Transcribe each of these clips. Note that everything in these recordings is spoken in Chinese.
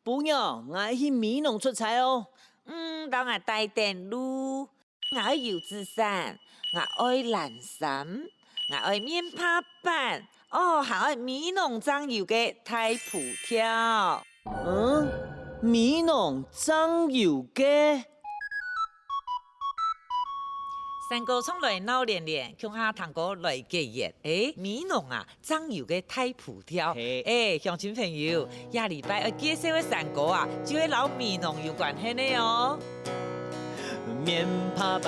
不用，我去米农出差哦。当我带电路，我爱油纸伞，我爱蓝衫，我爱面趴板，还爱米农酱油嘅太蒲条。米农酱油嘅。三哥从来闹连连，乡下堂哥来结业。米农啊，酱油嘅太蒲条。乡亲朋友，下礼拜要介绍嘅三哥啊，就会老米农有关系的哦。面趴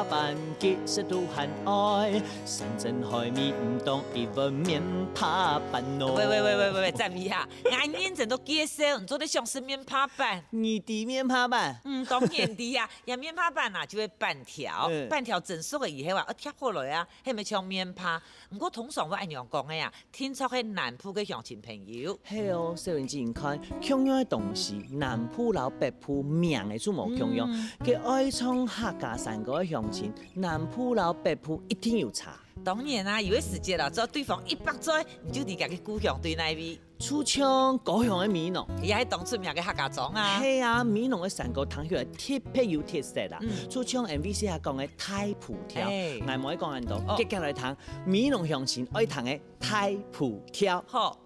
板，其实都很爱。山珍海味唔当一份面趴板哦。喂，站一下，俺认真都介绍，你做的像是面趴板。你的面趴板？当然的呀，呀面趴板啊就会半条，半条整熟嘅以后啊，贴下来啊，系咪像面趴？不过通常我按样讲的呀，听说系南部嘅乡亲朋友。系哦，小人之前看，同样的东西，南部老北部命的做无同样，佢爱创客家三个的乡亲，南部老北部一定有差。当然啊，有的时间啦，只要对方100岁，你就离家嘅故乡对那位。出腔高雄的米农，也系当出名嘅客家庄啊。系啊，米农的三个汤血特别有特色啦。出腔 MV 下讲的太蒲条，我唔可以讲很多，接下来谈米农乡亲爱谈的太蒲条。好。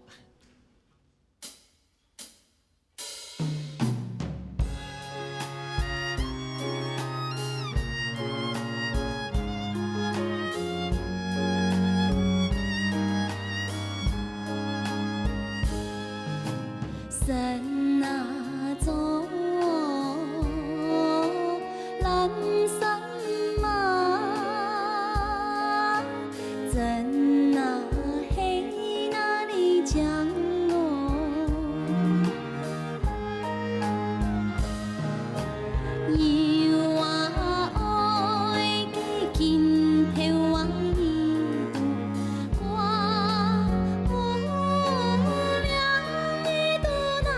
山那走，蓝山马，真那黑那里降落，有啊爱嘅金头王伊。我无量的多那。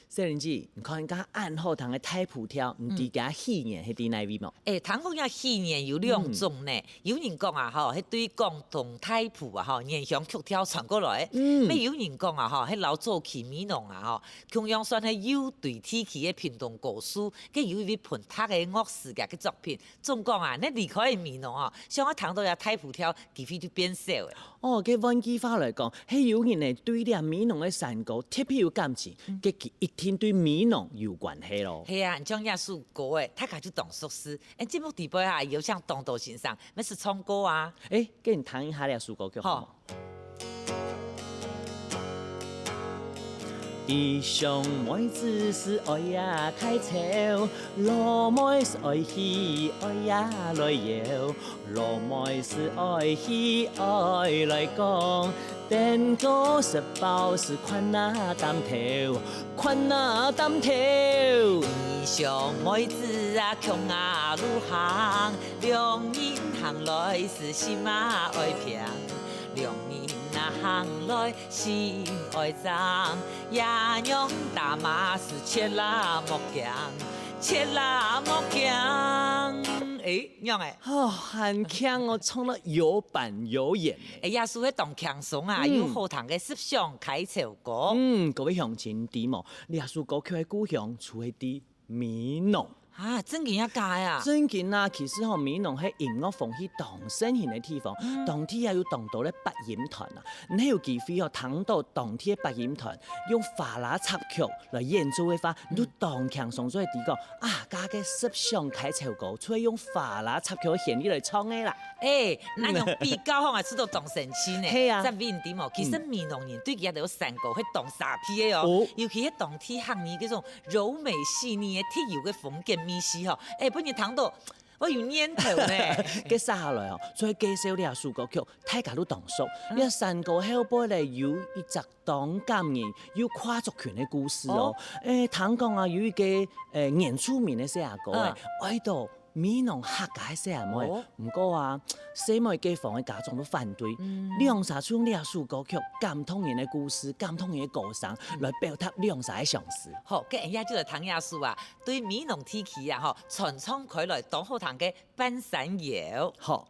小玲姐，你看人家暗后堂的太普挑，唔知家喜年係啲哪位冇？唐讲呀，喜年有两种呢。有人讲啊，迄对广东太普啊，念乡曲调传过来。有人讲啊，迄老早期闽农啊，同样算係有对天气嘅平东故事，佮有一位喷塔嘅乐世界嘅作品。总讲啊，你离开闽农啊，像我谈到呀太普挑，几乎就变少嘅。哦，嘅換句話來講，係有人係對啲闽農嘅山歌特別有感情，佢一定對闽農有關係咯。係啊，將耶穌歌誒，大家就當熟悉。節目地位啊，有像東道先生，咩是唱歌啊？給你彈一下呢首歌曲好。異鄉妹子是愛呀開潮，羅妹是愛去愛呀來搖，羅妹是愛去愛來講，電歌實包是困那擔頭，困那擔頭。異鄉妹子啊，窮啊路行，兩人行來是心啊愛平，兩人行來心愛髒，呀娘大馬是切拉木匠，切拉木匠。娘很強哦，唱得有板有眼。耶穌喺當強鬆啊，有好聽嘅十相開潮歌。各位鄉親知冇？耶穌歌曲嘅故鄉出喺啲闽農。啊，真嘅一屆啊！真嘅啊，其實吼闽農喺音樂風氣當盛行嘅地方，當天也有當到咧八音團啊。你有機會哦，聽到當天嘅八音團用華拉插曲來演奏嘅話，你都當強送咗去啲個啊，家嘅十相開潮歌，出去用華拉插曲嘅旋律來唱嘅啦。那用比較可能出到當神仙呢？係啊，即係邊點哦？其實闽農人對佢哋有成個去當傻批嘅哦，尤其喺當天行呢嗰種柔美細膩嘅鐵油嘅風景。意思嗬，本日談到我有念頭呢。嘅接下來哦，再介紹呢下首歌曲，大家都當熟。呢山歌後背咧有一隻當感人、有跨族群嘅故事哦。聽講啊，有一個原住民嘅寫下歌嘅，愛到闽農客家寫下妹，唔過啊，寫妹街坊嘅家長都反對。兩沙用呢首歌曲感動人嘅故事、感動人嘅歌聲，來表達兩沙嘅相思。好，嘅人家就係唐亞書啊，對闽農天氣啊，傳唱開來當好聽嘅半山謠。好。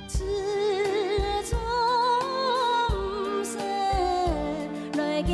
自從世來嘅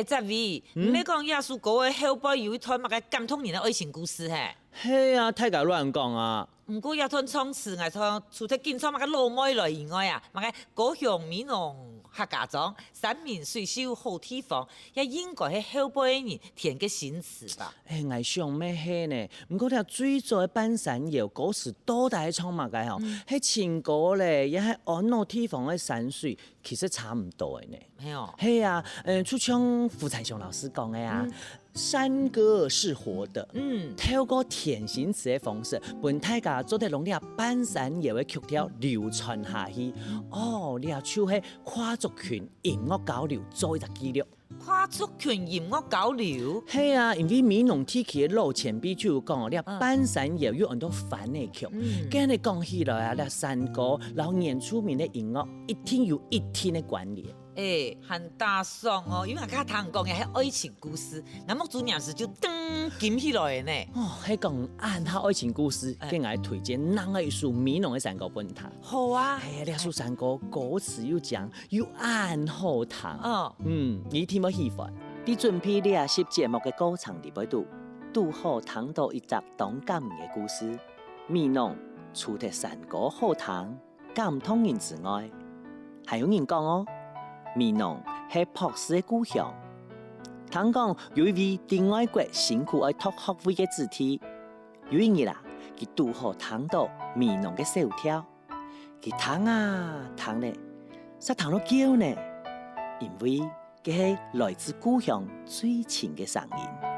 泽伟，唔要讲亚述国的后背有一段乜嘅感动人的爱情故事嘿。嘿啊，太敢乱讲啊！唔过亚段创始爱从除咗建造乜嘅老妹来以外啊，乜嘅高雄美浓客家庄山明水秀好地方，也应该係后辈的人填嘅新词吧。我想咩嘿呢？不过条最早的半山腰歌词多大创乜嘅吼？迄情歌咧，也係安樂地方的山水，其實差唔多的呢。係哦。嘿啊，就像傅彩雄老師講的啊。山歌是活的，透過填新詞的方式，本大家做得攏了半山腰的曲調流傳下去。哦，了就是跨族群音樂交流做一個記錄。跨族群音樂交流？係啊，因為美濃地區的老前輩就講了半山腰有很多翻的曲，跟你講起來啊，了山歌然後原住民的音樂一定有一定的關聯。很大爽哦，因為佢聽講嘅係愛情故事，眼目主娘是就噔緊起來嘅呢。哦，係講按下愛情故事，跟我推薦另外一首美濃嘅山歌本他。好啊，係啊，呢首山歌歌詞又講又按好聽。你聽冇喜歡？你準備練習節目嘅歌唱裡邊拄好聽到一則動感嘅故事。美濃除咗山歌好聽、感動人之外，還有人講哦。美濃係博士嘅故鄉，聽講有一位喺外國辛苦愛讀學位嘅子弟，有一日啦，佢拄好聽到美濃嘅小調，佢聽啊聽咧，實聽到叫呢，因為佢係來自故鄉最親嘅聲音。